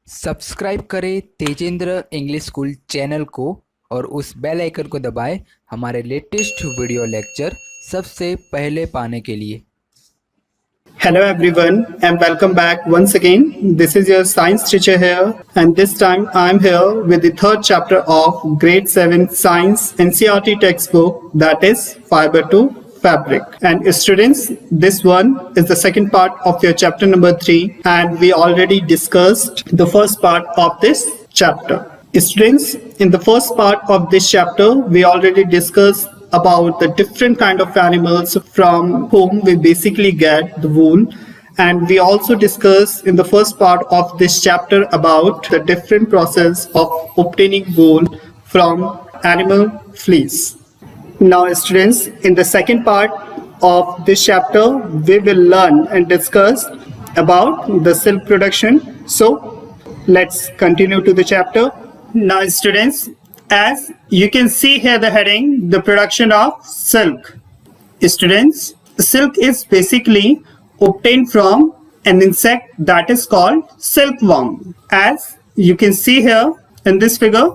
Subscribe करें Tejendra English school channel को और उस बेल आइकन को दबाएं हमारे लेटेस्ट वीडियो लेक्चर सबसे पहले पाने के लिए। Hello everyone and welcome back once again. This is your science teacher here, and this time I am here with the third chapter of grade 7 science NCERT textbook, that is fiber to fabric. And students, this one is the second part of your chapter number 3, and we already discussed the first part of this chapter. Students, in the first part of this chapter we already discussed about the different kind of animals from whom we basically get the wool, and we also discussed in the first part of this chapter about the different process of obtaining wool from animal fleece. Now students, in the second part of this chapter we will learn and discuss about the silk production. So let's continue to the chapter. Now students, as you can see here the heading, the production of silk. Students, silk is basically obtained from an insect that is called silkworm. As you can see here in this figure,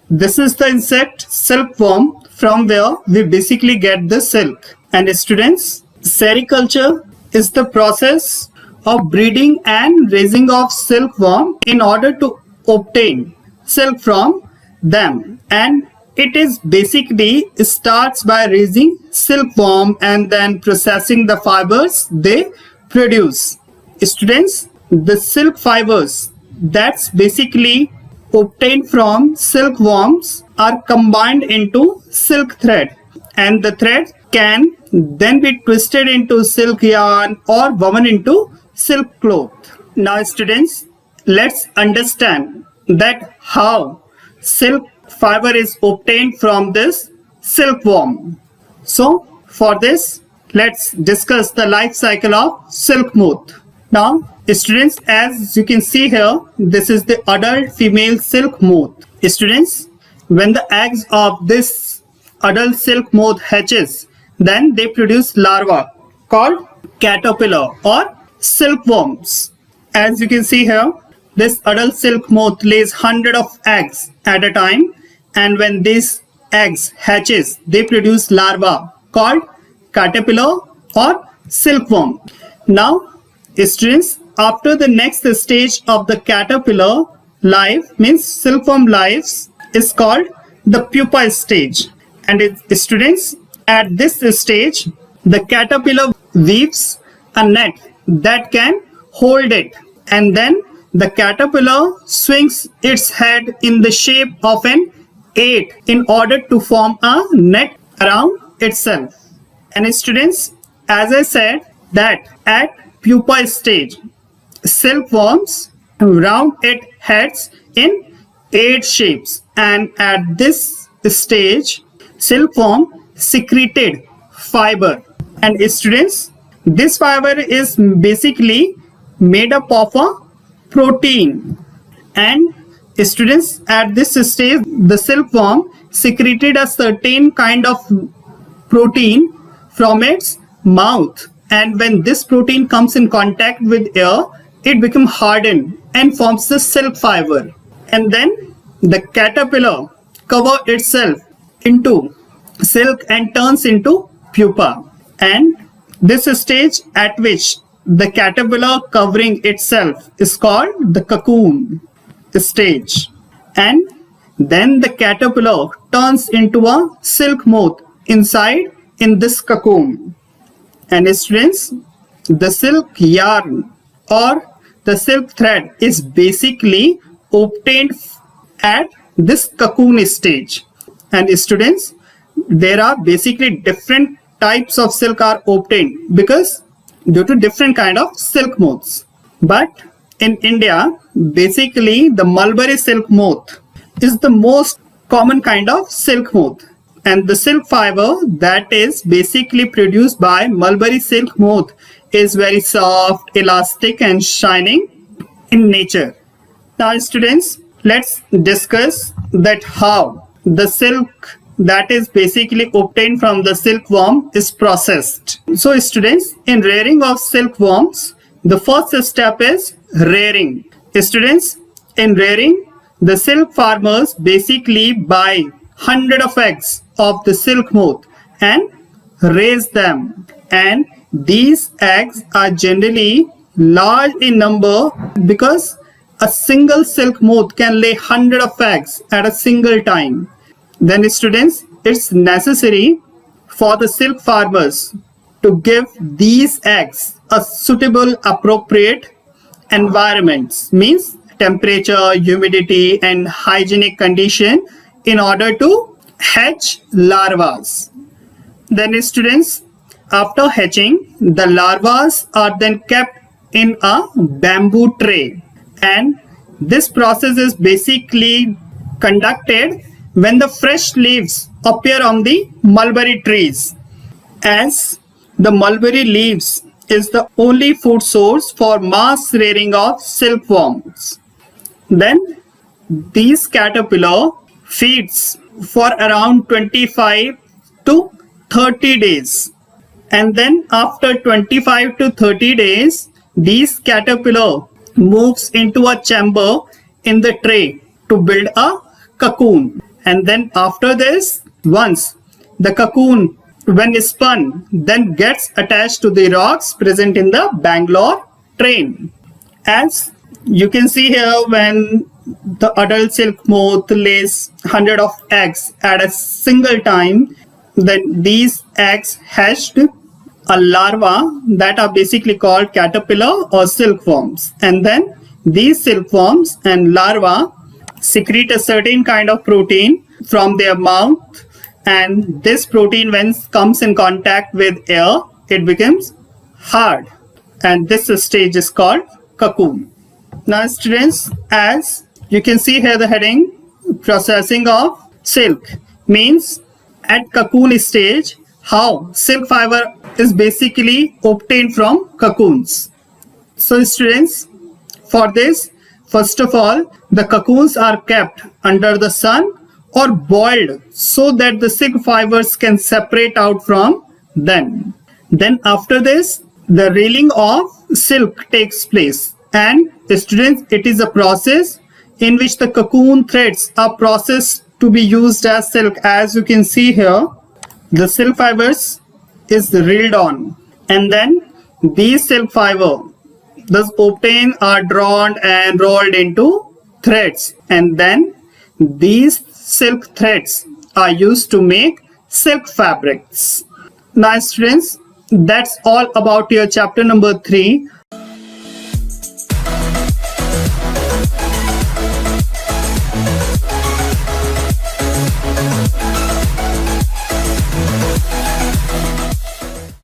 this is the insect silkworm from where we basically get the silk. And students, sericulture is the process of breeding and raising of silkworm in order to obtain silk from them, and it is basically starts by raising silkworm and then processing the fibers they produce. Students, the silk fibers that's basically obtained from silkworms are combined into silk thread, and the thread can then be twisted into silk yarn or woven into silk cloth. Now students, let's understand that how silk fiber is obtained from this silkworm. So for this, let's discuss the life cycle of silk moth. Now students, as you can see here, this is the adult female silk moth. Students, when the eggs of this adult silk moth hatches, then they produce larvae called caterpillar or silkworms. As you can see here, this adult silk moth lays 100 of eggs at a time, and when these eggs hatches, they produce larvae called caterpillar or silkworm. Now students, after the next stage of the caterpillar life, means silkworm lives, is called the pupa stage. And students, at this stage the caterpillar weaves a net that can hold it, and then the caterpillar swings its head in the shape of an 8 in order to form a net around itself. And students, as I said that at pupa stage, silkworms round its heads in 8 shapes, and at this stage silkworm secreted fiber. And students, this fiber is basically made up of a protein, and students, at this stage the silkworm secreted a certain kind of protein from its mouth, and when this protein comes in contact with air, it becomes hardened and forms the silk fiber. And then the caterpillar covers itself into silk and turns into pupa, and this stage at which the caterpillar covering itself is called the cocoon stage. And then the caterpillar turns into a silk moth inside in this cocoon. And students, the silk yarn or the silk thread is basically obtained at this cocoon stage. And students, there are basically different types of silk are obtained because due to different kind of silk moths. But in India, basically the mulberry silk moth is the most common kind of silk moth, and the silk fiber that is basically produced by mulberry silk moth is very soft, elastic and shining in nature. Now students, let's discuss that how the silk that is basically obtained from the silkworm is processed. So students, in rearing of silkworms, the first step is rearing. Students, In rearing, the silk farmers basically buy 100 of eggs of the silk moth and raise them. And these eggs are generally large in number because a single silk moth can lay 100 of eggs at a single time. Then students, it's necessary for the silk farmers to give these eggs a suitable, appropriate environments, means temperature, humidity and hygienic condition in order to hatch larvas. Then students, after hatching, the larvas are then kept in a bamboo tray, and this process is basically conducted when the fresh leaves appear on the mulberry trees, as the mulberry leaves is the only food source for mass rearing of silkworms. Then these caterpillar feeds for around 25 to 30 days, and then after 25 to 30 days these caterpillar moves into a chamber in the tray to build a cocoon. And then after this, once the cocoon when spun then gets attached to the rocks present in the Bangalore train. As you can see here, when the adult silk moth lays 100 of eggs at a single time, then these eggs hatched a larva that are basically called caterpillar or silkworms, and then these silkworms and larva secrete a certain kind of protein from their mouth, and this protein when comes in contact with air, it becomes hard, and this stage is called cocoon. Now students, as you can see here the heading, processing of silk, means at cocoon stage how silk fiber is basically obtained from cocoons. So students, for this, first of all, the cocoons are kept under the sun or boiled so that the silk fibers can separate out from them. Then after this, the reeling of silk takes place, and students, it is a process in which the cocoon threads are processed to be used as silk. As you can see here, the silk fibers is reeled on, and then these silk fiber thus obtained are drawn and rolled into threads, and then these silk threads are used to make silk fabrics. Now students, that's all about your chapter number 3.